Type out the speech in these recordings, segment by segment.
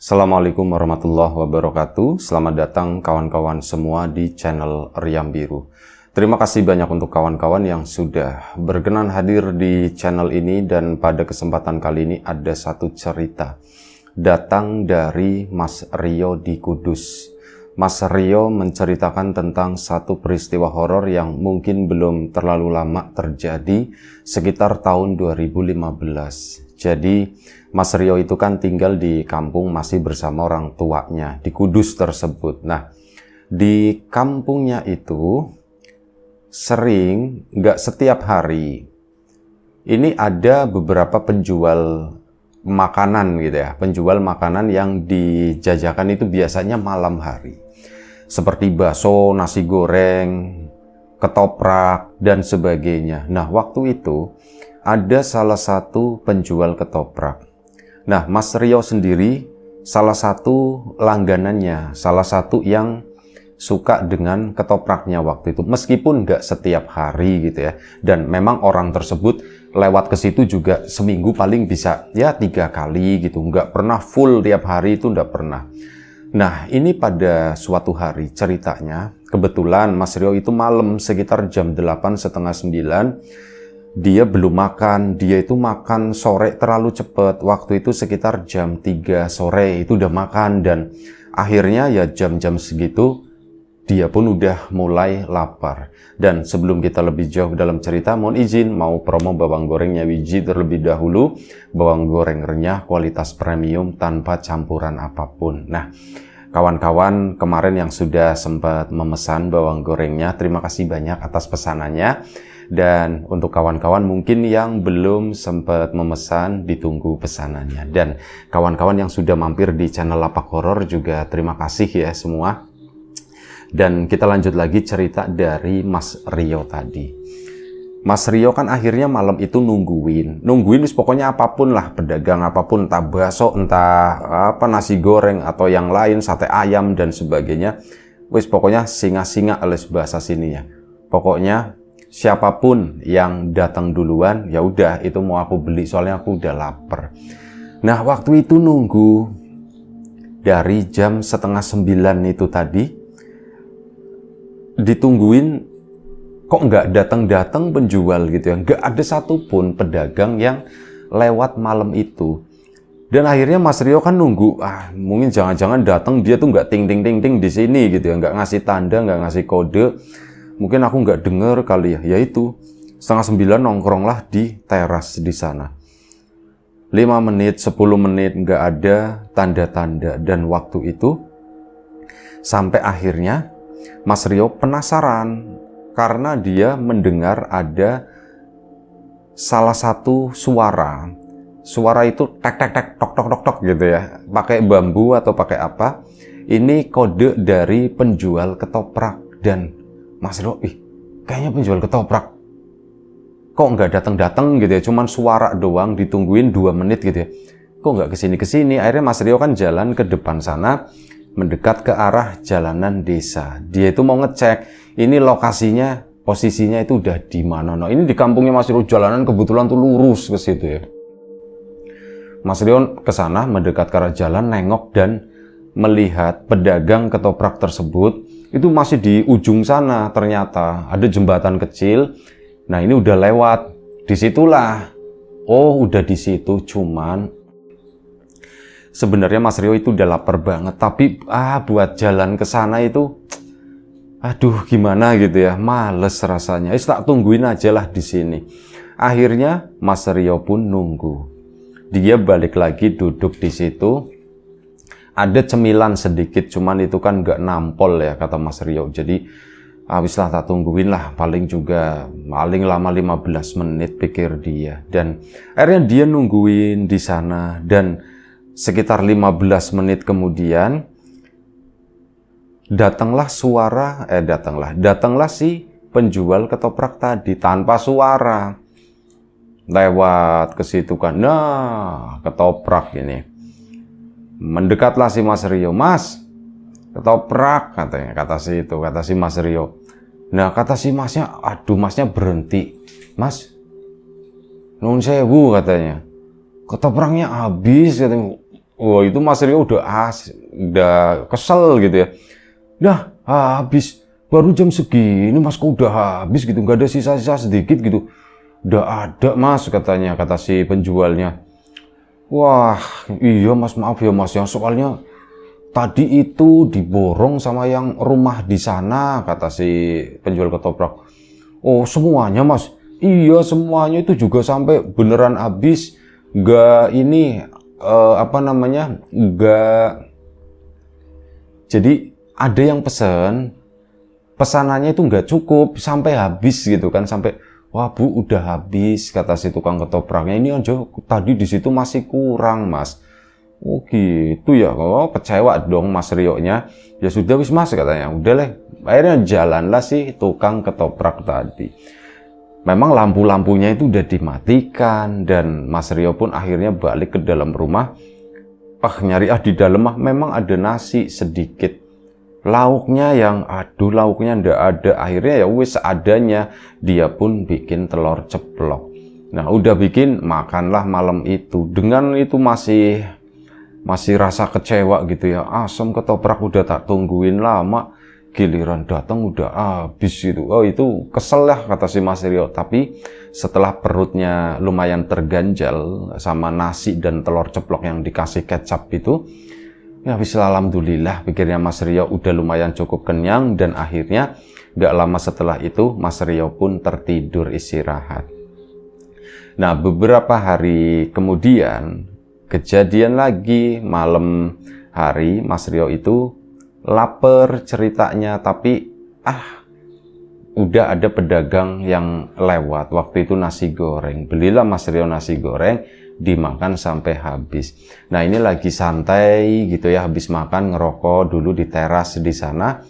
Assalamualaikum warahmatullahi wabarakatuh. Selamat datang kawan-kawan semua di channel Riam Biru. Terima kasih banyak untuk kawan-kawan yang sudah berkenan hadir di channel ini, dan pada kesempatan kali ini ada satu cerita datang dari Mas Rio di Kudus. Mas Rio menceritakan tentang satu peristiwa horor yang mungkin belum terlalu lama terjadi, sekitar tahun 2015. Jadi Mas Rio itu kan tinggal di kampung masih bersama orang tuanya di Kudus tersebut. Nah, di kampungnya itu sering, nggak setiap hari, ini ada beberapa penjual makanan gitu ya. Penjual makanan yang dijajakan itu biasanya malam hari. Seperti bakso, nasi goreng, ketoprak, dan sebagainya. Nah, waktu itu ada salah satu penjual ketoprak. Nah, Mas Rio sendiri salah satu langganannya, salah satu yang suka dengan ketopraknya waktu itu. Meskipun nggak setiap hari gitu ya. Dan memang orang tersebut lewat ke situ juga seminggu paling bisa ya 3 kali gitu. Nggak pernah full tiap hari, itu nggak pernah. Nah, ini pada suatu hari ceritanya, kebetulan Mas Rio itu malam sekitar jam 8, setengah 9, dia belum makan. Dia itu makan sore terlalu cepat. Waktu itu sekitar jam 3 sore itu udah makan, dan akhirnya ya jam-jam segitu dia pun udah mulai lapar. Dan sebelum kita lebih jauh dalam cerita, mohon izin mau promo bawang gorengnya Wiji terlebih dahulu. Bawang goreng renyah kualitas premium tanpa campuran apapun. Nah, kawan-kawan kemarin yang sudah sempat memesan bawang gorengnya, terima kasih banyak atas pesanannya. Dan untuk kawan-kawan mungkin yang belum sempat memesan, ditunggu pesanannya. Dan kawan-kawan yang sudah mampir di channel Lapak Horor juga terima kasih ya semua. Dan kita lanjut lagi cerita dari Mas Rio tadi. Mas Rio kan akhirnya malam itu nungguin pokoknya apapun lah, pedagang apapun, entah bakso, entah apa, nasi goreng atau yang lain, sate ayam dan sebagainya. Wis pokoknya singa-singa alias bahasa sininya. Pokoknya siapapun yang datang duluan, ya udah itu mau aku beli, soalnya aku udah lapar. Nah, waktu itu nunggu dari jam setengah 9 itu tadi, ditungguin kok nggak datang-datang penjual gitu ya. Nggak ada satupun pedagang yang lewat malam itu. Dan akhirnya Mas Rio kan nunggu, mungkin jangan-jangan datang dia tuh nggak ting-ting-ting-ting di sini gitu ya, nggak ngasih tanda, nggak ngasih kode. Mungkin aku nggak denger kali ya. Yaitu setengah 9 nongkronglah di teras di sana. 5 menit, 10 menit nggak ada tanda-tanda. Dan waktu itu sampai akhirnya Mas Rio penasaran karena dia mendengar ada salah satu suara. Suara itu tek tek tek tok tok tok tok gitu ya. Pakai bambu atau pakai apa? Ini kode dari penjual ketoprak. Dan Mas Rio, kayaknya penjual ketoprak kok nggak datang-datang gitu ya. Cuman suara doang, ditungguin 2 menit gitu ya. Kok nggak kesini-kesini? Akhirnya Mas Rio kan jalan ke depan sana, mendekat ke arah jalanan desa. Dia itu mau ngecek ini lokasinya, posisinya itu udah di mana. Nah, ini di kampungnya Mas Rio, jalanan kebetulan tuh lurus ke situ ya. Mas Rio ke sana, mendekat ke arah jalan, nengok dan melihat pedagang ketoprak tersebut itu masih di ujung sana. Ternyata ada jembatan kecil. Nah, ini udah lewat. Disitulah. Oh, udah di situ. Cuman sebenarnya Mas Rio itu udah lapar banget, tapi buat jalan ke sana itu aduh gimana gitu ya, males rasanya. Tak tungguin aja lah di sini. Akhirnya Mas Rio pun nunggu. Dia balik lagi duduk di situ. Ada cemilan sedikit, cuman itu kan nggak nampol ya kata Mas Rio. Jadi habislah tak tungguin lah, paling lama 15 menit pikir dia. Dan akhirnya dia nungguin di sana, dan sekitar 15 menit kemudian datanglah si penjual ketoprak tadi tanpa suara. Lewat ke situ kan. Nah, ketoprak ini. Mendekatlah si Mas Rio. Mas, ketoprak katanya, kata si Mas Rio. Nah, kata si masnya, masnya berhenti. Mas, nuwun sewu katanya. Ketopraknya habis katanya. Wah, itu Mas Rio udah kesel gitu ya. Dah habis, baru jam segini Mas kok udah habis gitu, nggak ada sisa-sisa sedikit gitu. Udah ada Mas, katanya, kata si penjualnya. Wah, iya Mas, maaf ya Mas, yang soalnya tadi itu diborong sama yang rumah di sana, kata si penjual ketoprak. Oh, semuanya Mas? Iya, semuanya itu juga sampai beneran habis. Nggak ini, nggak. Jadi ada yang pesanannya itu nggak cukup sampai habis gitu kan, sampai wah Bu udah habis, kata si tukang ketopraknya. Ini aja tadi di situ masih kurang Mas. Oh gitu ya, oh kecewa dong Mas Rio-nya. Ya sudah wis Mas, katanya, udah lah. Akhirnya jalanlah si tukang ketoprak tadi. Memang lampu-lampunya itu udah dimatikan dan Mas Rio pun akhirnya balik ke dalam rumah. Nyari di dalam memang ada nasi sedikit. Lauknya lauknya ndak ada. Akhirnya ya wis seadanya, dia pun bikin telur ceplok. Nah, udah bikin, makanlah malam itu. Dengan itu masih rasa kecewa gitu ya. Asam ketoprak udah tak tungguin lama, giliran datang udah habis gitu. Oh, itu kesel lah, kata si Mas Rio. Tapi setelah perutnya lumayan terganjal sama nasi dan telur ceplok yang dikasih kecap itu, ya bisa, alhamdulillah, pikirnya Mas Rio, udah lumayan cukup kenyang. Dan akhirnya gak lama setelah itu Mas Rio pun tertidur istirahat. Nah, beberapa hari kemudian kejadian lagi. Malam hari Mas Rio itu lapar ceritanya, tapi udah ada pedagang yang lewat. Waktu itu nasi goreng. Belilah Mas Rio nasi goreng, dimakan sampai habis. Nah, ini lagi santai gitu ya, habis makan ngerokok dulu di teras di sana.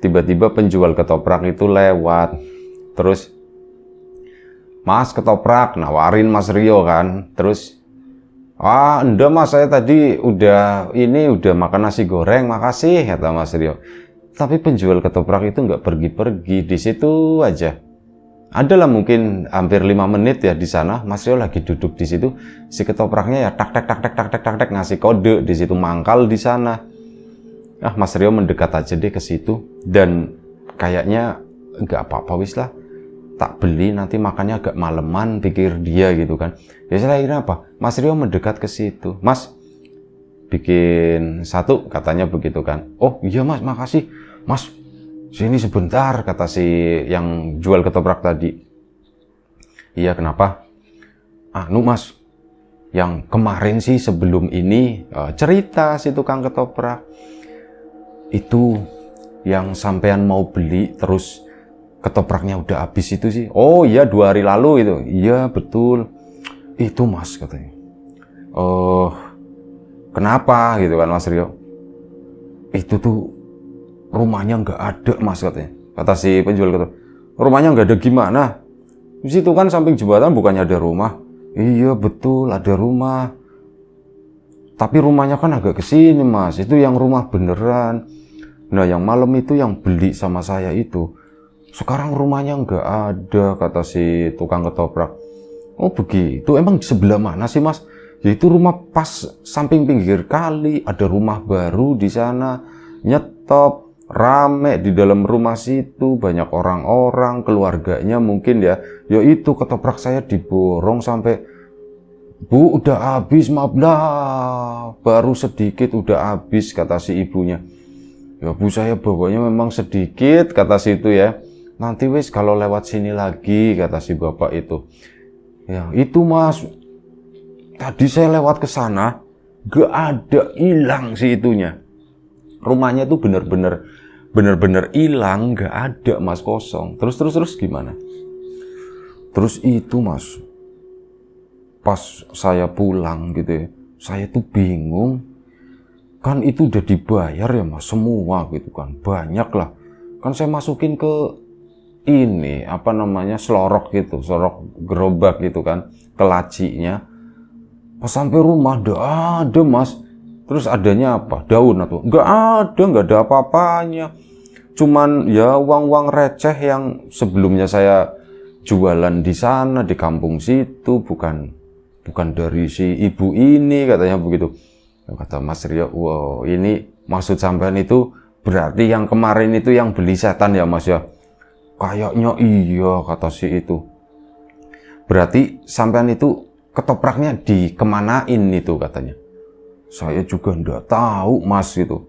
Tiba-tiba penjual ketoprak itu lewat. Terus, Mas, ketoprak, nawarin Mas Rio kan. Terus, enggak Mas, saya tadi udah makan nasi goreng, makasih, kata Mas Rio. Tapi penjual ketoprak itu nggak pergi-pergi, di situ aja. Adalah mungkin hampir 5 menit ya di sana, Mas Rio lagi duduk di situ, si ketopraknya ya tak ngasih kode di situ, mangkal di sana. Mas Rio mendekat aja deh ke situ, dan kayaknya nggak apa-apa wis lah, tak beli, nanti makannya agak maleman, pikir dia gitu kan. Ya saya akhirnya apa? Mas Rio mendekat ke situ. Mas, bikin satu, katanya begitu kan. Oh iya Mas, makasih. Mas, sini sebentar, kata si yang jual ketoprak tadi. Iya, kenapa? Mas, yang kemarin sih sebelum ini, cerita si tukang ketoprak. Itu yang sampean mau beli, terus ketopraknya udah habis itu sih. Oh iya, 2 hari lalu itu. Iya betul. Itu Mas, katanya. Oh, kenapa gitu kan Mas Rio? Itu tuh rumahnya nggak ada Mas, katanya. Kata si penjual ketoprak. Rumahnya nggak ada gimana? Di situ kan samping jembatan bukannya ada rumah? Iya betul, ada rumah. Tapi rumahnya kan agak kesini Mas. Itu yang rumah beneran. Nah, yang malam itu yang beli sama saya itu, sekarang rumahnya nggak ada, kata si tukang ketoprak. Oh begitu, emang di sebelah mana sih Mas? Yaitu rumah pas samping pinggir kali, ada rumah baru di sana, nyetop, rame di dalam rumah situ, banyak orang-orang, keluarganya mungkin ya. Ya itu ketoprak saya diborong sampai, Bu udah habis, maaf lah, baru sedikit udah habis, kata si ibunya. Ya Bu, saya bawanya memang sedikit, kata si itu ya. Nanti wis kalau lewat sini lagi, kata si bapak itu. Ya itu Mas, tadi saya lewat ke sana, gak ada, hilang si itunya. Rumahnya tuh bener-bener hilang, gak ada Mas, kosong. Terus gimana? Terus itu Mas, pas saya pulang gitu ya, saya tuh bingung. Kan itu udah dibayar ya Mas, semua gitu kan, banyak lah. Kan saya masukin ke ini, selorok gitu, selorok gerobak gitu kan, ke lacinya. Pas sampai rumah, ada Mas. Terus adanya apa? Daun atau? Nggak ada apa-apanya. Cuman ya uang-uang receh yang sebelumnya saya jualan di sana, di kampung situ, bukan dari si ibu ini, katanya begitu. Kata Mas Rio, wow, ini maksud sampean itu berarti yang kemarin itu yang beli setan ya Mas ya? Kayaknya iya, kata si itu. Berarti sampean itu ketopraknya dikemanain itu katanya. Saya juga ndak tahu Mas gitu.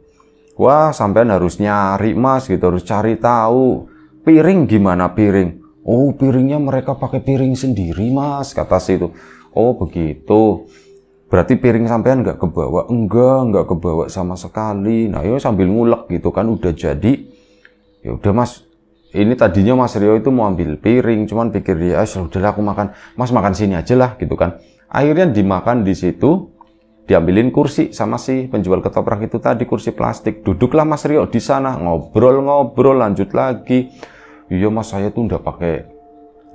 Wah, sampean harus nyari Mas gitu, harus cari tahu. Piring gimana piring? Oh, piringnya mereka pakai piring sendiri Mas, kata si itu. Oh, begitu. Berarti piring sampean nggak kebawa? Enggak kebawa sama sekali. Nah, ya sambil ngulek gitu kan, udah jadi. Ya udah Mas, ini tadinya Mas Rio itu mau ambil piring, cuman pikir dia, udahlah aku makan. Mas makan sini aja lah gitu kan. Akhirnya dimakan di situ, diambilin kursi sama si penjual ketoprak itu tadi, kursi plastik. Duduklah Mas Rio di sana, ngobrol-ngobrol, lanjut lagi. Iya Mas, saya tuh nggak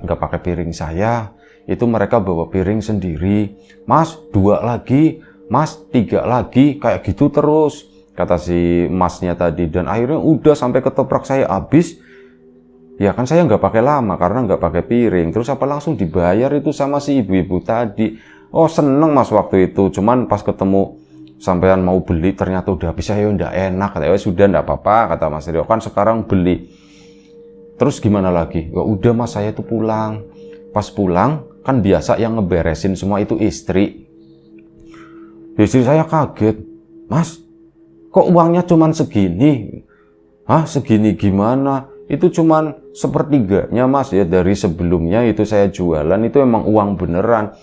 pakai piring saya. Itu mereka bawa piring sendiri. Mas, 2 lagi, Mas, 3 lagi, kayak gitu terus, kata si Masnya tadi. Dan akhirnya udah sampai ketoprak saya habis. Ya kan saya nggak pakai lama karena nggak pakai piring. Terus apa langsung dibayar itu sama si ibu-ibu tadi. Oh seneng Mas waktu itu. Cuman pas ketemu sampean mau beli ternyata udah habis, saya nggak enak. Ya sudah nggak apa-apa, kata Mas Rio, kan sekarang beli. Terus gimana lagi? Ya udah Mas, saya tuh pulang. Pas pulang kan biasa yang ngeberesin semua itu istri. Istri saya kaget. Mas, kok uangnya cuman segini? Hah, segini gimana? Itu cuman sepertiganya Mas ya, dari sebelumnya itu saya jualan itu emang uang beneran.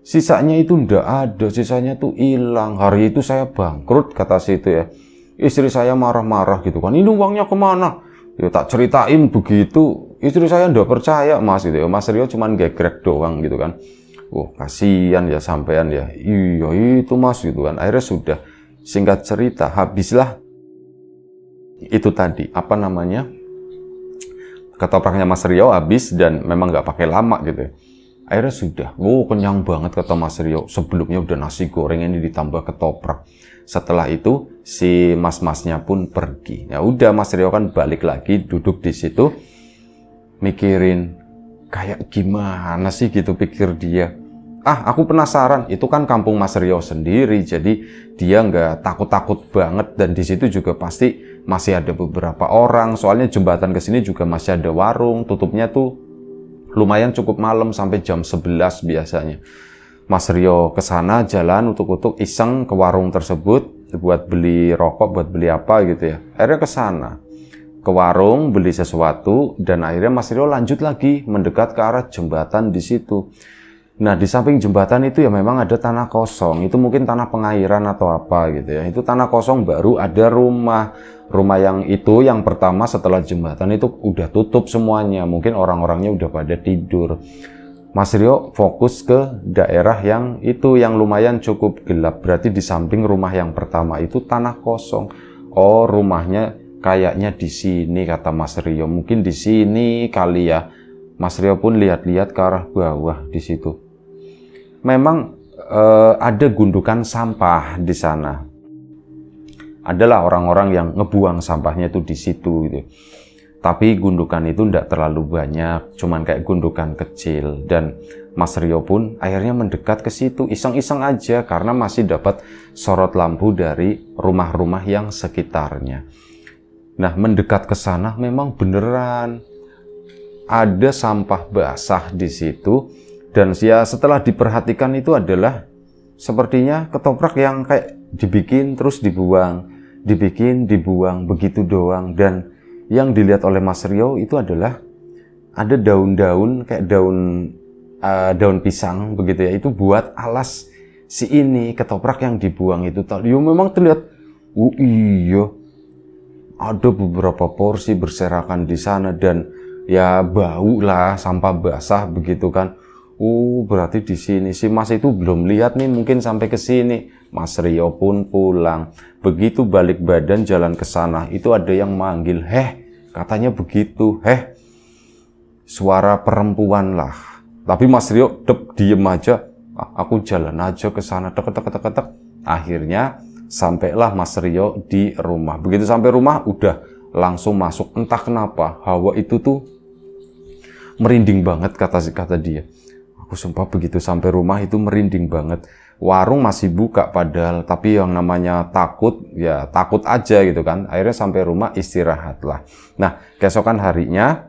Sisanya itu ndak ada, sisanya tuh hilang. Hari itu saya bangkrut, kata si itu ya. Istri saya marah-marah gitu kan. Ini uangnya kemana? Ya tak ceritain begitu, istri saya ndak percaya Mas gitu ya. Mas Rio cuman gegrek doang gitu kan. Kasihan ya sampean ya. Iya itu Mas gitu kan. Akhirnya sudah, singkat cerita habislah itu tadi, apa namanya, ketopraknya Mas Rio habis dan memang nggak pakai lama gitu ya. Akhirnya sudah, kenyang banget kata Mas Rio. Sebelumnya udah nasi goreng, ini ditambah ketoprak. Setelah itu si mas-masnya pun pergi. Ya udah, Mas Rio kan balik lagi duduk di situ mikirin kayak gimana sih gitu, pikir dia. Aku penasaran, itu kan kampung Mas Rio sendiri, jadi dia nggak takut-takut banget, dan di situ juga pasti masih ada beberapa orang. Soalnya jembatan ke sini juga masih ada warung, tutupnya tuh lumayan cukup malam sampai jam 11 biasanya. Mas Rio ke sana jalan utuk-utuk iseng ke warung tersebut buat beli rokok, buat beli apa gitu ya. Akhirnya ke sana, ke warung beli sesuatu, dan akhirnya Mas Rio lanjut lagi mendekat ke arah jembatan di situ. Nah, di samping jembatan itu ya memang ada tanah kosong. Itu mungkin tanah pengairan atau apa gitu ya. Itu tanah kosong, baru ada rumah. Rumah yang itu yang pertama setelah jembatan itu udah tutup semuanya. Mungkin orang-orangnya udah pada tidur. Mas Rio fokus ke daerah yang itu yang lumayan cukup gelap. Berarti di samping rumah yang pertama itu tanah kosong. Oh, rumahnya kayaknya di sini, kata Mas Rio. Mungkin di sini kali ya. Mas Rio pun lihat-lihat ke arah bawah di situ. Memang ada gundukan sampah di sana. Adalah orang-orang yang ngebuang sampahnya itu di situ gitu. Tapi gundukan itu tidak terlalu banyak, cuman kayak gundukan kecil. Dan Mas Rio pun akhirnya mendekat ke situ, iseng-iseng aja, karena masih dapat sorot lampu dari rumah-rumah yang sekitarnya. Nah, mendekat ke sana memang beneran ada sampah basah di situ. Dan ya setelah diperhatikan itu adalah sepertinya ketoprak yang kayak dibikin terus dibuang, dibikin, dibuang, begitu doang. Dan yang dilihat oleh Mas Rio itu adalah ada daun-daun kayak daun pisang begitu ya, itu buat alas si ini ketoprak yang dibuang itu. Ya memang terlihat, iya, ada beberapa porsi berserakan di sana, dan ya bau lah, sampah basah begitu kan. Berarti di sini si Mas itu belum lihat nih, mungkin sampai ke sini. Mas Rio pun pulang. Begitu balik badan jalan ke sana, itu ada yang manggil, katanya begitu, suara perempuan lah. Tapi Mas Rio diem aja, aku jalan aja ke sana, tek. Akhirnya sampailah Mas Rio di rumah. Begitu sampai rumah udah langsung masuk. Entah kenapa hawa itu tuh merinding banget, kata dia. Aku sumpah begitu sampai rumah itu merinding banget. warung masih buka padahal, tapi yang namanya takut, ya takut aja gitu kan. Akhirnya sampai rumah istirahatlah. Nah, keesokan harinya,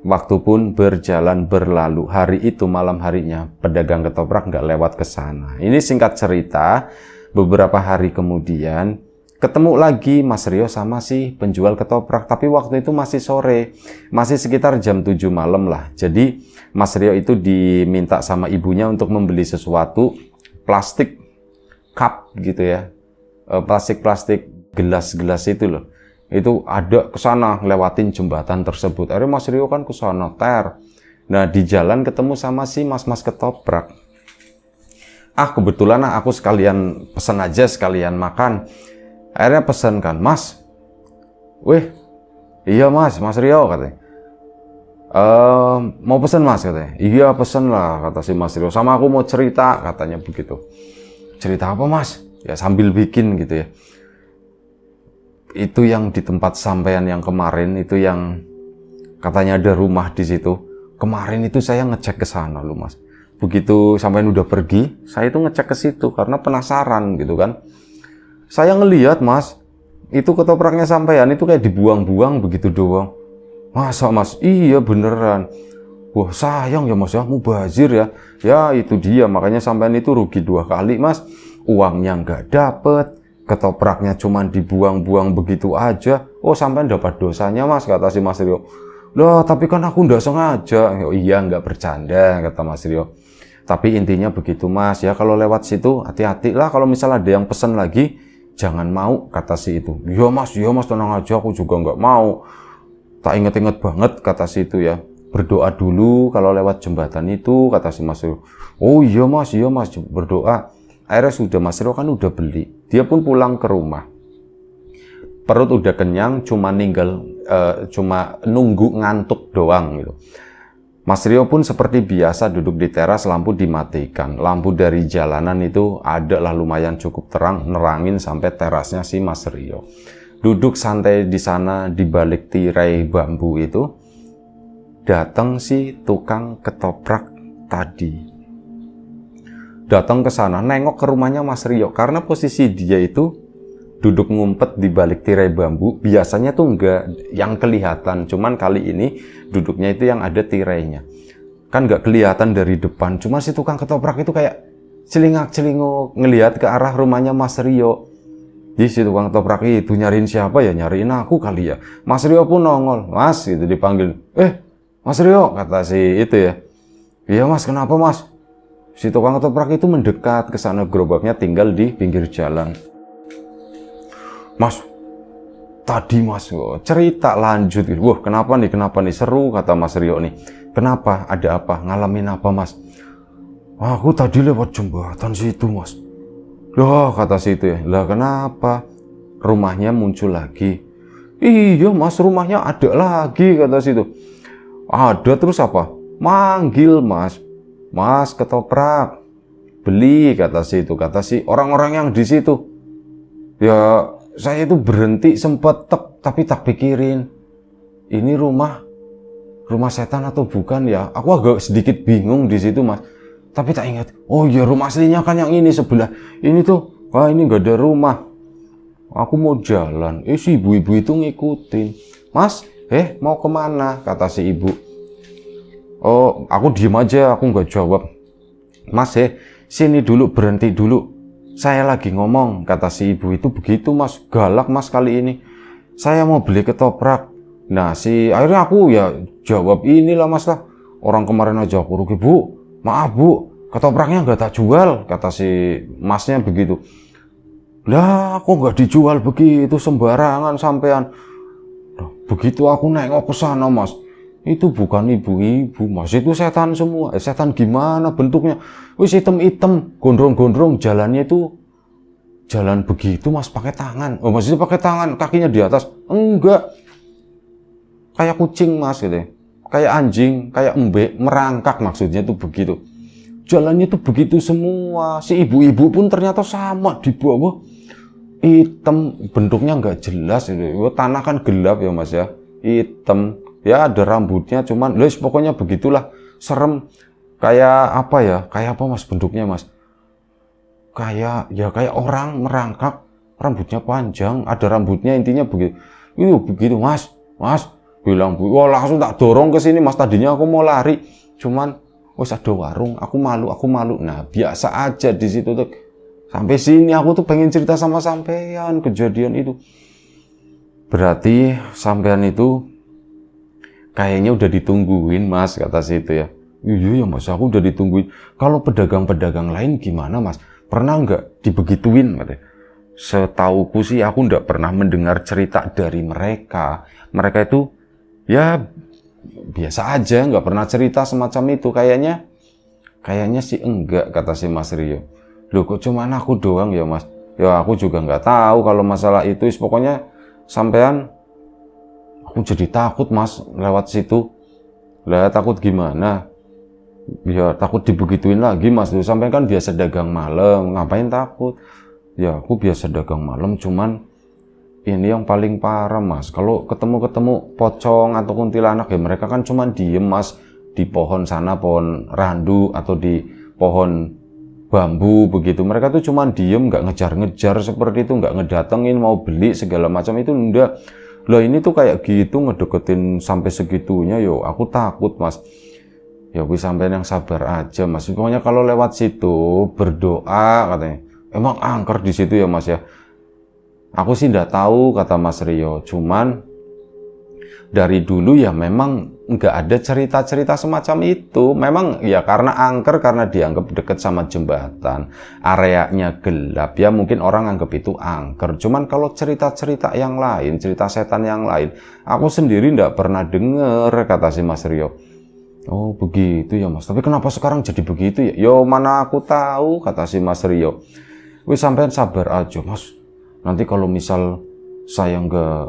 waktu pun berjalan berlalu. Hari itu malam harinya, pedagang ketoprak nggak lewat ke sana. Ini singkat cerita, beberapa hari kemudian, ketemu lagi Mas Rio sama si penjual ketoprak. Tapi waktu itu masih sore, masih sekitar jam 7 malam lah. Jadi Mas Rio itu diminta sama ibunya untuk membeli sesuatu, plastik cup gitu ya, plastik gelas-gelas itu loh, itu ada kesana lewatin jembatan tersebut. Akhirnya Mas Rio kan kesana ter. Nah di jalan ketemu sama si mas-mas ketoprak. Kebetulan aku sekalian pesen aja sekalian makan. Akhirnya pesen kan, Mas, weh, iya Mas Rio katanya. Mau pesen Mas katanya. Iya pesen lah kata si Mas Rio. Sama aku mau cerita katanya begitu. Cerita apa Mas? Ya sambil bikin gitu ya. Itu yang di tempat sampean yang kemarin itu yang katanya ada rumah di situ. Kemarin itu saya ngecek ke sana loh Mas. Begitu sampean udah pergi, saya itu ngecek ke situ karena penasaran gitu kan. Saya ngelihat Mas, itu ketopraknya sampean itu kayak dibuang-buang begitu doang. Masa Mas? Iya beneran. Wah sayang ya Mas ya, mubazir ya. Ya itu dia, makanya sampean itu rugi 2 kali Mas. Uangnya nggak dapet, ketopraknya cuman dibuang-buang begitu aja. Oh sampean dapat dosanya Mas, kata si Mas Rio. Loh tapi kan aku nggak sengaja. Oh, iya nggak bercanda, kata Mas Rio. Tapi intinya begitu Mas ya, kalau lewat situ hati-hati lah, kalau misalnya ada yang pesen lagi jangan mau, kata si itu. Iya Mas tenang aja, aku juga nggak mau. Tak inget-inget banget kata si itu ya, berdoa dulu kalau lewat jembatan itu, kata si Mas Rio. Oh iya Mas berdoa. Akhirnya sudah Mas Rio kan udah beli, dia pun pulang ke rumah. Perut udah kenyang, cuma nunggu ngantuk doang gitu. Mas Rio pun seperti biasa duduk di teras, lampu dimatikan. Lampu dari jalanan itu adalah lumayan cukup terang, nerangin sampai terasnya si Mas Rio. Duduk santai di sana di balik tirai bambu itu, datang si tukang ketoprak tadi. Datang ke sana, nengok ke rumahnya Mas Rio, karena posisi dia itu duduk ngumpet di balik tirai bambu. Biasanya tuh enggak yang kelihatan, cuman kali ini duduknya itu yang ada tirainya. Kan nggak kelihatan dari depan, cuma si tukang ketoprak itu kayak celingak-celinguk ngelihat ke arah rumahnya Mas Rio. Di si tukang ketoprak itu nyariin siapa ya? Nyariin aku kali ya. Mas Rio pun nongol. Mas, itu dipanggil. Mas Rio, kata si itu ya. Iya Mas, kenapa Mas? Si tukang ketoprak itu mendekat ke sana, gerobaknya tinggal di pinggir jalan. Mas, tadi Mas, cerita lanjut. Wah, kenapa nih, seru, kata Mas Rio nih. Kenapa, ada apa, ngalamin apa Mas? Aku tadi lewat jembatan situ Mas. Loh, kata si itu ya, lah kenapa? Rumahnya muncul lagi. Iya Mas, rumahnya ada lagi, kata si itu. Ada terus apa? Manggil Mas. Mas ketoprak, beli, kata si itu. Kata si orang-orang yang di situ. Ya saya itu berhenti sempat tapi tak pikirin. Ini rumah setan atau bukan ya? Aku agak sedikit bingung di situ Mas. Tapi tak ingat, oh iya rumah aslinya kan yang ini sebelah. Ini tuh, wah ini nggak ada rumah. Aku mau jalan, si ibu-ibu itu ngikutin. Mas, mau kemana? Kata si ibu. Oh, aku diem aja, aku nggak jawab. Mas, sini dulu, berhenti dulu. Saya lagi ngomong, kata si ibu itu begitu Mas. Galak Mas kali ini. Saya mau beli ketoprak. Nah, akhirnya aku ya jawab inilah Mas lah. Orang kemarin aja aku rugi, Bu. Maaf Bu, ketopraknya nggak tak jual, kata si Masnya begitu. Lah, kok nggak dijual begitu sembarangan sampean? Begitu aku nengok ke sana Mas, itu bukan ibu-ibu Mas, itu setan semua. Setan gimana bentuknya? Wis hitam-hitam, gondrong-gondrong, jalannya itu jalan begitu Mas, pakai tangan. Oh maksudnya pakai tangan, kakinya di atas? Enggak, kayak kucing Mas gitu ya. Kayak anjing, kayak embek, merangkak maksudnya tuh begitu. Jalannya tuh begitu semua. Si ibu-ibu pun ternyata sama di bawah. Hitam, bentuknya nggak jelas. Tanah kan gelap ya Mas ya. Hitam, ya ada rambutnya cuman, pokoknya begitulah. Serem. Kayak apa ya? Kayak apa Mas bentuknya Mas? kayak orang merangkak, rambutnya panjang, ada rambutnya, intinya begitu. Begitu mas, bilang, wah langsung tak dorong ke sini mas, tadinya aku mau lari, cuman wes ada warung, aku malu. Nah biasa aja di situ tuh. Sampai sini aku tuh pengen cerita sama sampean kejadian itu. Berarti sampean itu kayaknya udah ditungguin mas, kata situ ya. Iya ya mas, aku udah ditungguin. Kalau pedagang-pedagang lain gimana mas? Pernah nggak dibegituin katanya? Setauku sih aku nggak pernah mendengar cerita dari mereka. Mereka itu ya biasa aja, nggak pernah cerita semacam itu. Kayaknya sih enggak, kata si Mas Rio. Loh kok cuman aku doang ya mas? Ya aku juga nggak tahu kalau masalah itu. Pokoknya sampean, aku jadi takut mas lewat situ. Lah takut gimana? Ya takut dibegituin lagi mas. Loh sampean kan biasa dagang malam, ngapain takut? Ya aku biasa dagang malam, cuman ini yang paling parah mas. Kalau ketemu pocong atau kuntilanak ya mereka kan cuman diem mas. Di pohon sana, pohon randu atau di pohon bambu begitu, mereka tuh cuman diem, nggak ngejar-ngejar seperti itu, nggak ngedatengin mau beli segala macam itu enggak. Loh ini tuh kayak gitu ngedeketin sampai segitunya, yo aku takut mas. Ya wis sampean yang sabar aja mas. Pokoknya kalau lewat situ berdoa katanya. Emang angker di situ ya mas ya. Aku sih nggak tahu, kata Mas Rio. Cuman dari dulu ya memang nggak ada cerita-cerita semacam itu. Memang ya karena angker, karena dianggap dekat sama jembatan, areanya gelap, ya mungkin orang anggap itu angker. Cuman kalau cerita-cerita yang lain, cerita setan yang lain, aku sendiri nggak pernah denger, kata si Mas Rio. Oh begitu ya mas, tapi kenapa sekarang jadi begitu ya? Yo mana aku tahu, kata si Mas Rio. Wih sampean sabar aja mas, nanti kalau misal saya nggak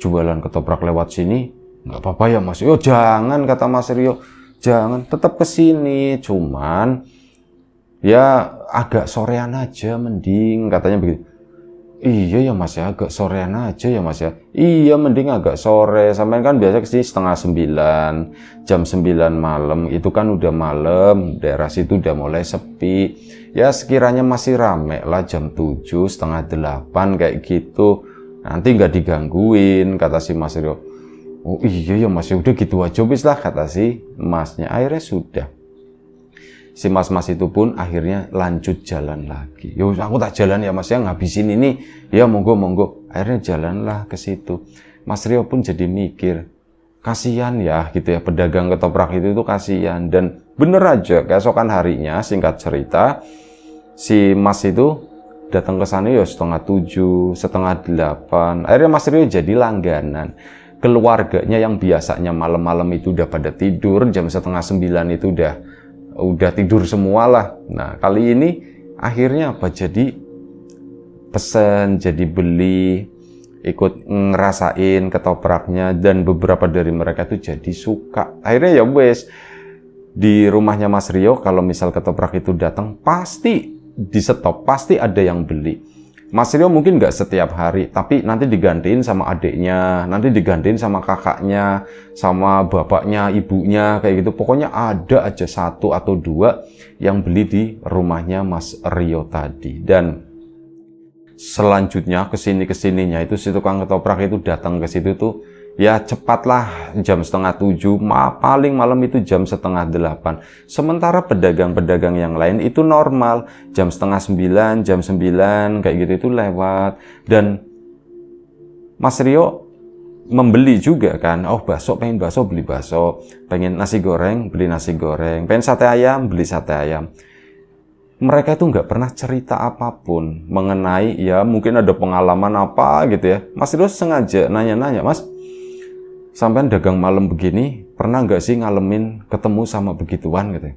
jualan ketoprak lewat sini, nggak apa-apa ya mas. Yo jangan, kata Mas Rio, jangan, tetap kesini, cuman ya agak sorean aja mending, katanya begitu. Iya ya mas ya, agak sorean aja ya mas ya. Iya mending agak sore, sampai kan biasa kesini 8:30, jam 9 malam, itu kan udah malam, daerah situ udah mulai sepi. Ya sekiranya masih rame lah jam 7, setengah 8 kayak gitu. Nanti nggak digangguin, kata si Mas Rio. Oh iya ya mas, udah gitu aja bis lah, kata si masnya. Akhirnya sudah. Si mas-mas itu pun akhirnya lanjut jalan lagi. Ya aku tak jalan ya mas ya, ngabisin ini. Ya monggo. Akhirnya jalanlah ke situ. Mas Rio pun jadi mikir, kasihan ya gitu ya, pedagang ketoprak itu kasihan. Dan bener aja, keesokan harinya singkat cerita, si mas itu datang ke sana ya 6:30, 7:30. Akhirnya Mas Rio jadi langganan. Keluarganya yang biasanya malam-malam itu udah pada tidur, jam 8:30 itu udah tidur semua lah. Nah kali ini akhirnya apa, jadi pesen, jadi beli, ikut ngerasain ketopraknya, dan beberapa dari mereka itu jadi suka. Akhirnya ya wes, di rumahnya Mas Rio kalau misal ketoprak itu datang pasti di stop, pasti ada yang beli. Mas Rio mungkin nggak setiap hari, tapi nanti digantiin sama adiknya, nanti digantiin sama kakaknya, sama bapaknya, ibunya, kayak gitu. Pokoknya ada aja 1 atau 2 yang beli di rumahnya Mas Rio tadi. Dan selanjutnya kesininya itu si tukang ketoprak itu datang ke situ tuh ya cepatlah jam 6:30, paling malam itu jam 7:30. Sementara pedagang-pedagang yang lain itu normal, jam 8:30, jam 9 kayak gitu itu lewat. Dan Mas Rio membeli juga kan, oh bakso, pengen bakso beli bakso, pengen nasi goreng beli nasi goreng, pengen sate ayam beli sate ayam. Mereka itu nggak pernah cerita apapun mengenai ya mungkin ada pengalaman apa gitu ya. Mas Rio sengaja nanya-nanya, mas sampai dagang malam begini, pernah nggak sih ngalamin ketemu sama begituan gitu?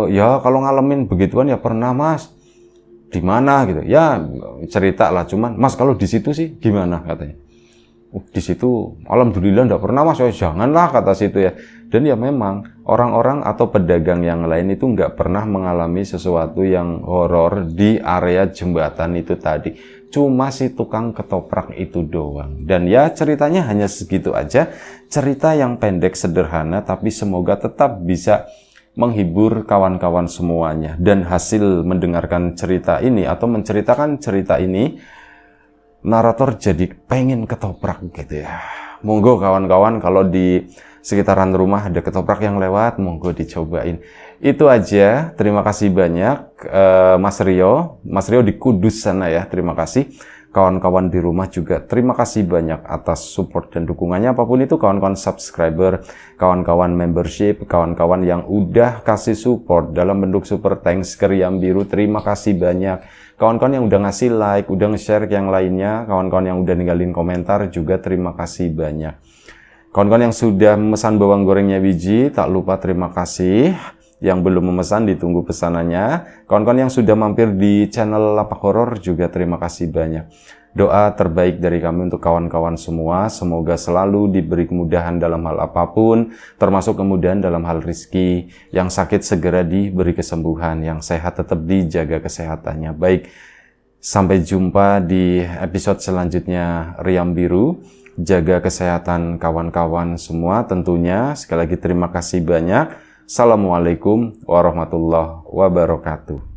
Ya kalau ngalamin begituan ya pernah mas. Di mana gitu? Ya cerita lah, cuman mas kalau di situ sih gimana katanya? Di situ alhamdulillah nggak pernah mas. Janganlah, kata situ ya. Dan ya memang orang-orang atau pedagang yang lain itu nggak pernah mengalami sesuatu yang horor di area jembatan itu tadi. Cuma si tukang ketoprak itu doang. Dan ya ceritanya hanya segitu aja. Cerita yang pendek sederhana, tapi semoga tetap bisa menghibur kawan-kawan semuanya. Dan hasil mendengarkan cerita ini atau menceritakan cerita ini, narator jadi pengen ketoprak gitu ya. Monggo kawan-kawan kalau di sekitaran rumah ada ketoprak yang lewat, monggo dicobain. Itu aja, terima kasih banyak Mas Rio di Kudus sana ya, terima kasih. Kawan-kawan di rumah juga terima kasih banyak atas support dan dukungannya, apapun itu, kawan-kawan subscriber, kawan-kawan membership, kawan-kawan yang udah kasih support dalam bentuk super thanks ke Riam Biru, terima kasih banyak. Kawan-kawan yang udah ngasih like, udah nge-share yang lainnya, kawan-kawan yang udah ninggalin komentar juga terima kasih banyak. Kawan-kawan yang sudah memesan bawang gorengnya biji, tak lupa terima kasih. Yang belum memesan ditunggu pesanannya. Kawan-kawan yang sudah mampir di channel Lapak Horor juga terima kasih banyak. Doa terbaik dari kami untuk kawan-kawan semua, semoga selalu diberi kemudahan dalam hal apapun, termasuk kemudahan dalam hal rezeki. Yang sakit segera diberi kesembuhan, yang sehat tetap dijaga kesehatannya. Baik, sampai jumpa di episode selanjutnya Riam Biru. Jaga kesehatan kawan-kawan semua tentunya. Sekali lagi terima kasih banyak. Assalamualaikum warahmatullahi wabarakatuh.